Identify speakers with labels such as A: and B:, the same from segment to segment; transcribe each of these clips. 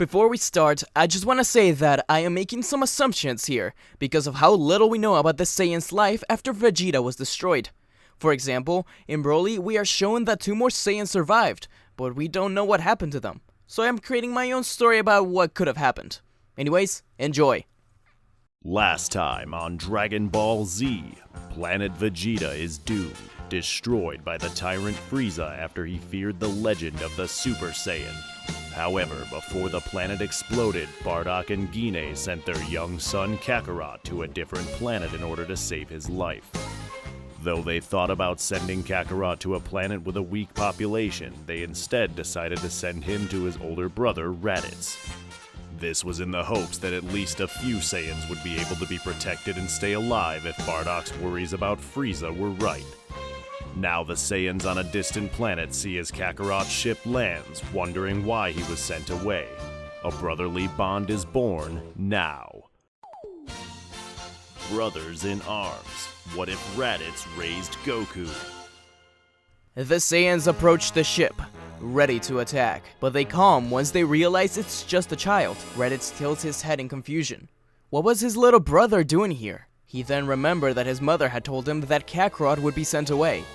A: Before we start, I just want to say that I am making some assumptions here because of how little we know about the Saiyans' life after Vegeta was destroyed. For example, in Broly, we are shown that 2 more Saiyans survived, but we don't know what happened to them. So I am creating my own story about what could have happened. Anyways, enjoy.
B: Last time on Dragon Ball Z, Planet Vegeta is doomed, destroyed by the tyrant Frieza after he feared the legend of the Super Saiyan. However, before the planet exploded, Bardock and Guinea sent their young son Kakarot to a different planet in order to save his life. Though they thought about sending Kakarot to a planet with a weak population, they instead decided to send him to his older brother Raditz. This was in the hopes that at least a few Saiyans would be able to be protected and stay alive if Bardock's worries about Frieza were right. Now the Saiyans on a distant planet see as Kakarot's ship lands, wondering why he was sent away. A brotherly bond is born now. Brothers in arms. What if Raditz raised Goku?
A: The Saiyans approach the ship, ready to attack, but they calm once they realize it's just a child. Raditz tilts his head in confusion. What was his little brother doing here? He then remembered that his mother had told him that Kakarot would be sent away.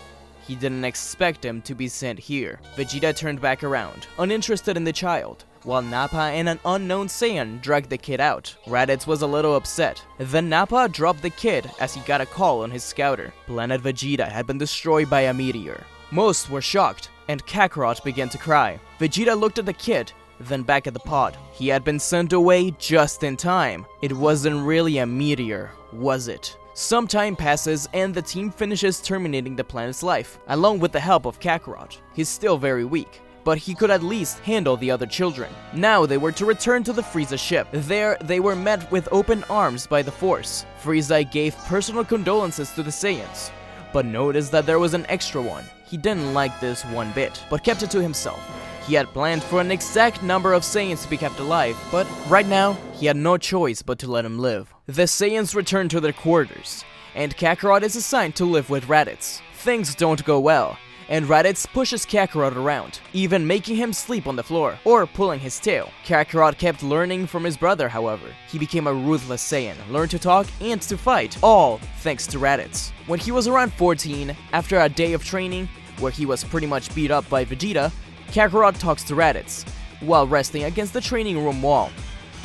A: He didn't expect him to be sent here. Vegeta turned back around, uninterested in the child, while Nappa and an unknown Saiyan dragged the kid out. Raditz was a little upset. Then Nappa dropped the kid as he got a call on his scouter. Planet Vegeta had been destroyed by a meteor. Most were shocked, and Kakarot began to cry. Vegeta looked at the kid, then back at the pod. He had been sent away just in time. It wasn't really a meteor, was it? Some time passes and the team finishes terminating the planet's life, along with the help of Kakarot. He's still very weak, but he could at least handle the other children. Now they were to return to the Frieza ship. There, they were met with open arms by the Force. Frieza gave personal condolences to the Saiyans, but noticed that there was an extra one. He didn't like this one bit, but kept it to himself. He had planned for an exact number of Saiyans to be kept alive, but right now, he had no choice but to let him live. The Saiyans return to their quarters, and Kakarot is assigned to live with Raditz. Things don't go well, and Raditz pushes Kakarot around, even making him sleep on the floor, or pulling his tail. Kakarot kept learning from his brother, however. He became a ruthless Saiyan, learned to talk and to fight, all thanks to Raditz. When he was around 14, after a day of training, where he was pretty much beat up by Vegeta, Kakarot talks to Raditz, while resting against the training room wall.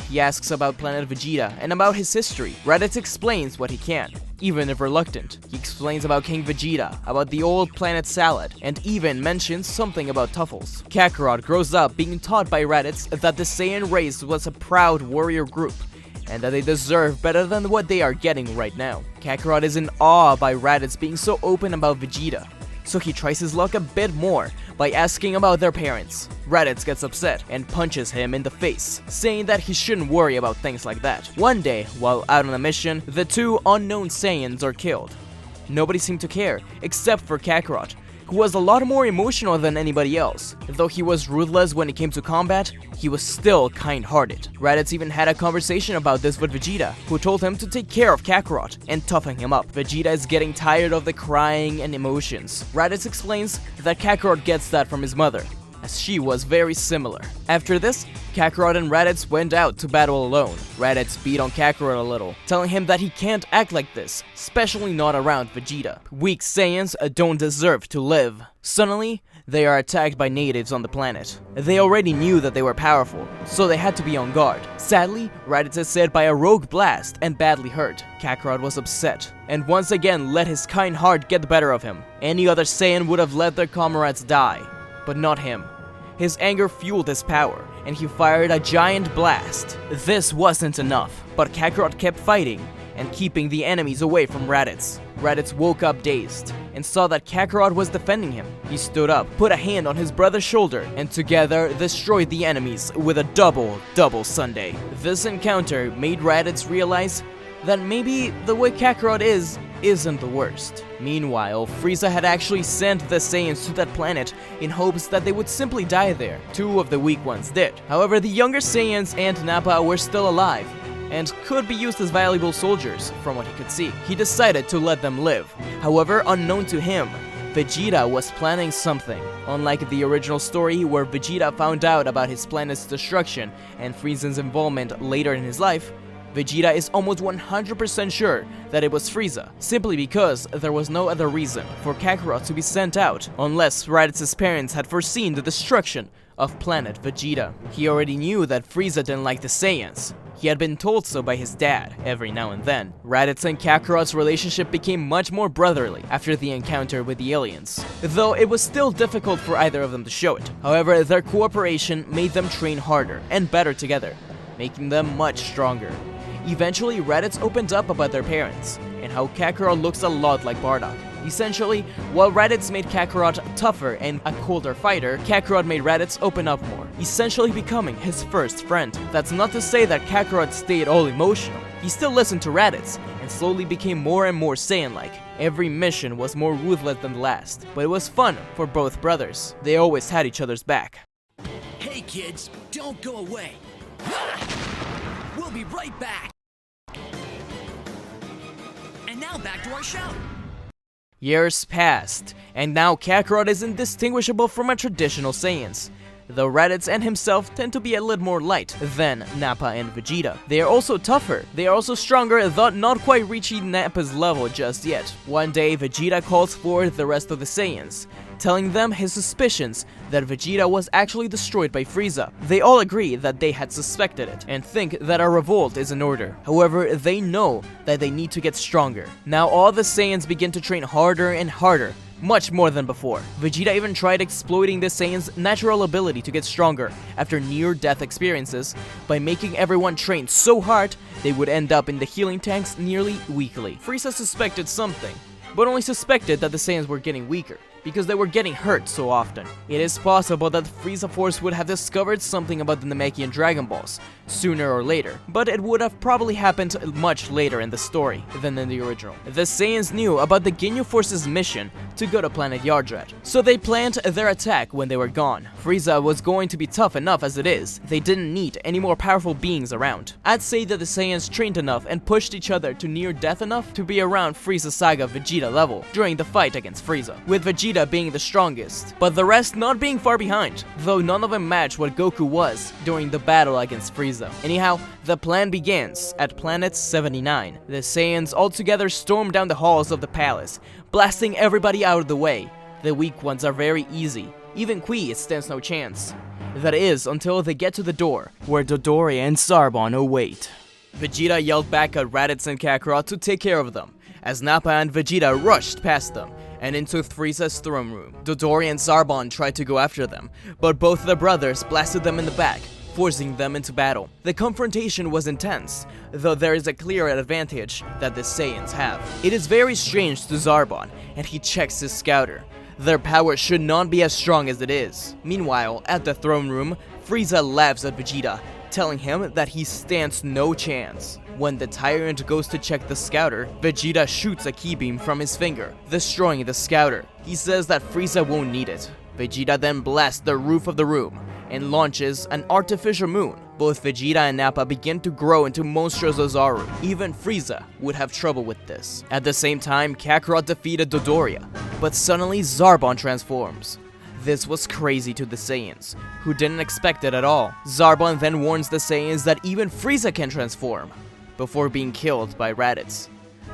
A: He asks about Planet Vegeta and about his history. Raditz explains what he can, even if reluctant. He explains about King Vegeta, about the old planet Salad, and even mentions something about Tuffles. Kakarot grows up being taught by Raditz that the Saiyan race was a proud warrior group, and that they deserve better than what they are getting right now. Kakarot is in awe by Raditz being so open about Vegeta, so he tries his luck a bit more by asking about their parents. Raditz gets upset and punches him in the face, saying that he shouldn't worry about things like that. One day, while out on a mission, the 2 unknown Saiyans are killed. Nobody seemed to care, except for Kakarot, who was a lot more emotional than anybody else. Though he was ruthless when it came to combat, he was still kind-hearted. Raditz even had a conversation about this with Vegeta, who told him to take care of Kakarot and toughen him up. Vegeta is getting tired of the crying and emotions. Raditz explains that Kakarot gets that from his mother, as she was very similar. After this, Kakarot and Raditz went out to battle alone. Raditz beat on Kakarot a little, telling him that he can't act like this, especially not around Vegeta. Weak Saiyans don't deserve to live. Suddenly, they are attacked by natives on the planet. They already knew that they were powerful, so they had to be on guard. Sadly, Raditz is hit by a rogue blast and badly hurt. Kakarot was upset, and once again let his kind heart get the better of him. Any other Saiyan would have let their comrades die, but not him. His anger fueled his power, and he fired a giant blast. This wasn't enough, but Kakarot kept fighting and keeping the enemies away from Raditz. Raditz woke up dazed and saw that Kakarot was defending him. He stood up, put a hand on his brother's shoulder, and together destroyed the enemies with a double sundae. This encounter made Raditz realize that maybe the way Kakarot isn't the worst. Meanwhile, Frieza had actually sent the Saiyans to that planet in hopes that they would simply die there. 2 of the weak ones did. However, the younger Saiyans and Nappa were still alive, and could be used as valuable soldiers, from what he could see. He decided to let them live. However, unknown to him, Vegeta was planning something. Unlike the original story where Vegeta found out about his planet's destruction and Frieza's involvement later in his life, Vegeta is almost 100% sure that it was Frieza, simply because there was no other reason for Kakarot to be sent out unless Raditz's parents had foreseen the destruction of planet Vegeta. He already knew that Frieza didn't like the Saiyans. He had been told so by his dad every now and then. Raditz and Kakarot's relationship became much more brotherly after the encounter with the aliens, though it was still difficult for either of them to show it. However, their cooperation made them train harder and better together, making them much stronger. Eventually, Raditz opened up about their parents, and how Kakarot looks a lot like Bardock. Essentially, while Raditz made Kakarot tougher and a colder fighter, Kakarot made Raditz open up more, essentially becoming his first friend. That's not to say that Kakarot stayed all emotional. He still listened to Raditz, and slowly became more and more Saiyan-like. Every mission was more ruthless than the last, but it was fun for both brothers. They always had each other's back.
C: Hey kids, don't go away. We'll be right back. And now back to our show.
A: Years passed, and now Kakarot is indistinguishable from a traditional Saiyans, though Raditz and himself tend to be a little more light than Nappa and Vegeta. They are also tougher, they are also stronger, though not quite reaching Nappa's level just yet. One day, Vegeta calls for the rest of the Saiyans, telling them his suspicions that Vegeta was actually destroyed by Frieza. They all agree that they had suspected it, and think that a revolt is in order. However, they know that they need to get stronger. Now all the Saiyans begin to train harder and harder, much more than before. Vegeta even tried exploiting the Saiyans' natural ability to get stronger after near-death experiences by making everyone train so hard they would end up in the healing tanks nearly weekly. Frieza suspected something, but only suspected that the Saiyans were getting weaker, because they were getting hurt so often. It is possible that the Frieza Force would have discovered something about the Namekian Dragon Balls sooner or later, but it would have probably happened much later in the story than in the original. The Saiyans knew about the Ginyu Force's mission to go to planet Yardrat, so they planned their attack when they were gone. Frieza was going to be tough enough as it is. They didn't need any more powerful beings around. I'd say that the Saiyans trained enough and pushed each other to near death enough to be around Frieza Saga Vegeta level during the fight against Frieza, with Vegeta being the strongest, but the rest not being far behind, though none of them matched what Goku was during the battle against Frieza. Anyhow, the plan begins at planet 79. The Saiyans all together storm down the halls of the palace, blasting everybody out of the way. The weak ones are very easy. Even Qui stands no chance. That is, until they get to the door, where Dodoria and Zarbon await. Vegeta yelled back at Raditz and Kakarot to take care of them, as Nappa and Vegeta rushed past them and into Frieza's throne room. Dodoria and Zarbon tried to go after them, but both the brothers blasted them in the back, forcing them into battle. The confrontation was intense, though there is a clear advantage that the Saiyans have. It is very strange to Zarbon, and he checks his scouter. Their power should not be as strong as it is. Meanwhile, at the throne room, Frieza laughs at Vegeta, telling him that he stands no chance. When the tyrant goes to check the scouter, Vegeta shoots a ki beam from his finger, destroying the scouter. He says that Frieza won't need it. Vegeta then blasts the roof of the room and launches an artificial moon. Both Vegeta and Nappa begin to grow into monstrous Ozaru. Even Frieza would have trouble with this. At the same time, Kakarot defeated Dodoria, but suddenly Zarbon transforms. This was crazy to the Saiyans, who didn't expect it at all. Zarbon then warns the Saiyans that even Frieza can transform, before being killed by Raditz.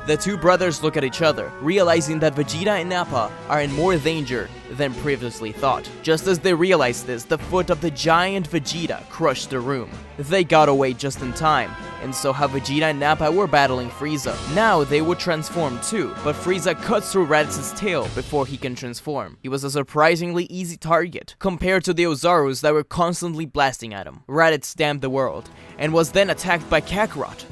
A: The two brothers look at each other, realizing that Vegeta and Nappa are in more danger than previously thought. Just as they realized this, the foot of the giant Vegeta crushed the room. They got away just in time, and saw how Vegeta and Nappa were battling Frieza. Now they would transform too, but Frieza cuts through Raditz's tail before he can transform. He was a surprisingly easy target, compared to the Ozarus that were constantly blasting at him. Raditz damned the world, and was then attacked by Kakarot.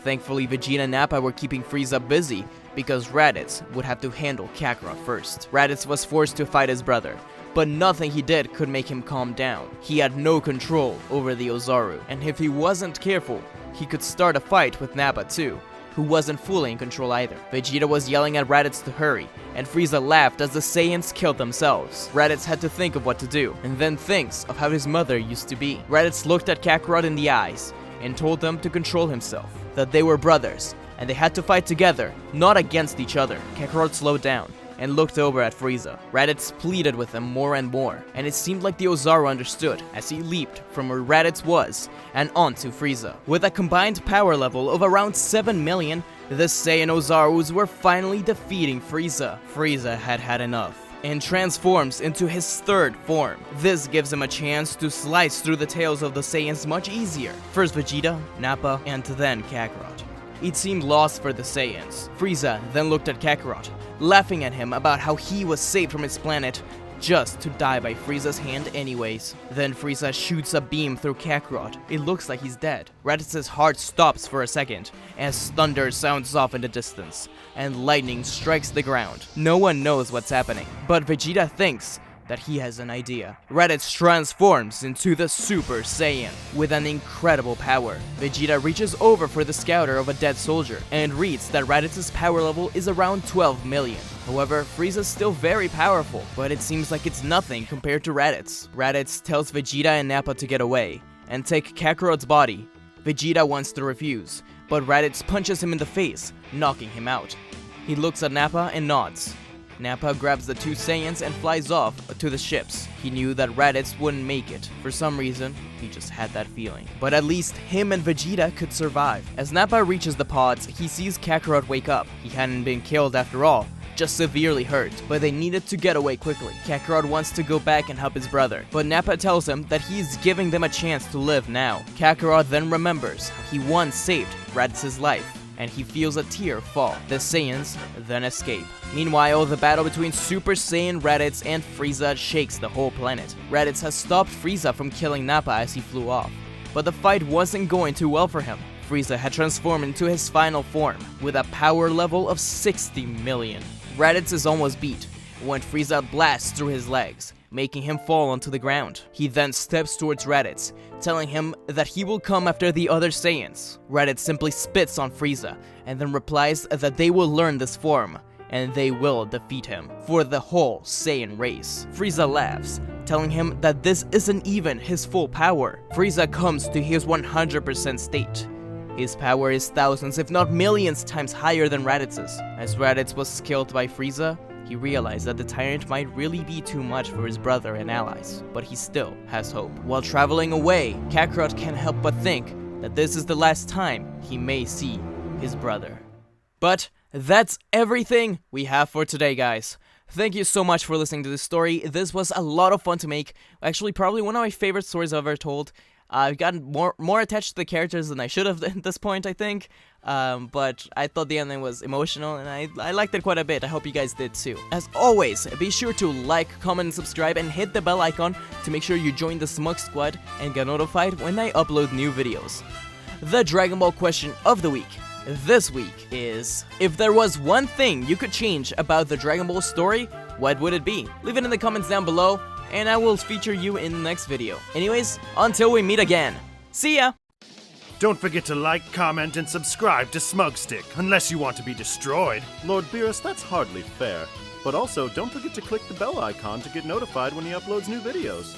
A: Thankfully, Vegeta and Nappa were keeping Frieza busy, because Raditz would have to handle Kakarot first. Raditz was forced to fight his brother, but nothing he did could make him calm down. He had no control over the Ozaru, and if he wasn't careful, he could start a fight with Nappa too, who wasn't fully in control either. Vegeta was yelling at Raditz to hurry, and Frieza laughed as the Saiyans killed themselves. Raditz had to think of what to do, and then thinks of how his mother used to be. Raditz looked at Kakarot in the eyes, and told them to control himself, that they were brothers, and they had to fight together, not against each other. Kakarot slowed down, and looked over at Frieza. Raditz pleaded with him more and more, and it seemed like the Ozaru understood as he leaped from where Raditz was and onto Frieza. With a combined power level of around 7 million, the Saiyan Ozarus were finally defeating Frieza. Frieza had had enough and transforms into his third form. This gives him a chance to slice through the tails of the Saiyans much easier. First Vegeta, Nappa, and then Kakarot. It seemed lost for the Saiyans. Frieza then looked at Kakarot, laughing at him about how he was saved from his planet just to die by Frieza's hand anyways. Then Frieza shoots a beam through Kakarot. It looks like he's dead. Raditz's heart stops for a second as thunder sounds off in the distance and lightning strikes the ground. No one knows what's happening, but Vegeta thinks that he has an idea. Raditz transforms into the Super Saiyan with an incredible power. Vegeta reaches over for the scouter of a dead soldier and reads that Raditz's power level is around 12 million. However, Frieza's still very powerful, but it seems like it's nothing compared to Raditz. Raditz tells Vegeta and Nappa to get away and take Kakarot's body. Vegeta wants to refuse, but Raditz punches him in the face, knocking him out. He looks at Nappa and nods. Nappa grabs the two Saiyans and flies off to the ships. He knew that Raditz wouldn't make it. For some reason, he just had that feeling. But at least him and Vegeta could survive. As Nappa reaches the pods, he sees Kakarot wake up. He hadn't been killed after all, just severely hurt, but they needed to get away quickly. Kakarot wants to go back and help his brother, but Nappa tells him that he's giving them a chance to live now. Kakarot then remembers how he once saved Raditz's life, and he feels a tear fall. The Saiyans then escape. Meanwhile, the battle between Super Saiyan Raditz and Frieza shakes the whole planet. Raditz has stopped Frieza from killing Nappa as he flew off, but the fight wasn't going too well for him. Frieza had transformed into his final form, with a power level of 60 million. Raditz is almost beat when Frieza blasts through his legs, making him fall onto the ground. He then steps towards Raditz, telling him that he will come after the other Saiyans. Raditz simply spits on Frieza, and then replies that they will learn this form, and they will defeat him for the whole Saiyan race. Frieza laughs, telling him that this isn't even his full power. Frieza comes to his 100% state. His power is thousands if not millions times higher than Raditz's. As Raditz was killed by Frieza, he realized that the tyrant might really be too much for his brother and allies, but he still has hope. While traveling away, Kakarot can't help but think that this is the last time he may see his brother. But that's everything we have for today, guys. Thank you so much for listening to this story. This was a lot of fun to make. Actually, probably one of my favorite stories I've ever told. I've gotten more attached to the characters than I should have at this point, I think. But I thought the ending was emotional, and I liked it quite a bit. I hope you guys did too. As always, be sure to like, comment, and subscribe, and hit the bell icon to make sure you join the Smug Squad and get notified when I upload new videos. The Dragon Ball question of the week this week is, if there was one thing you could change about the Dragon Ball story, what would it be? Leave it in the comments down below, and I will feature you in the next video. Anyways, until we meet again, see ya!
B: Don't forget to like, comment, and subscribe to Smugstick, unless you want to be destroyed. Lord Beerus, that's hardly fair. But also, don't forget to click the bell icon to get notified when he uploads new videos.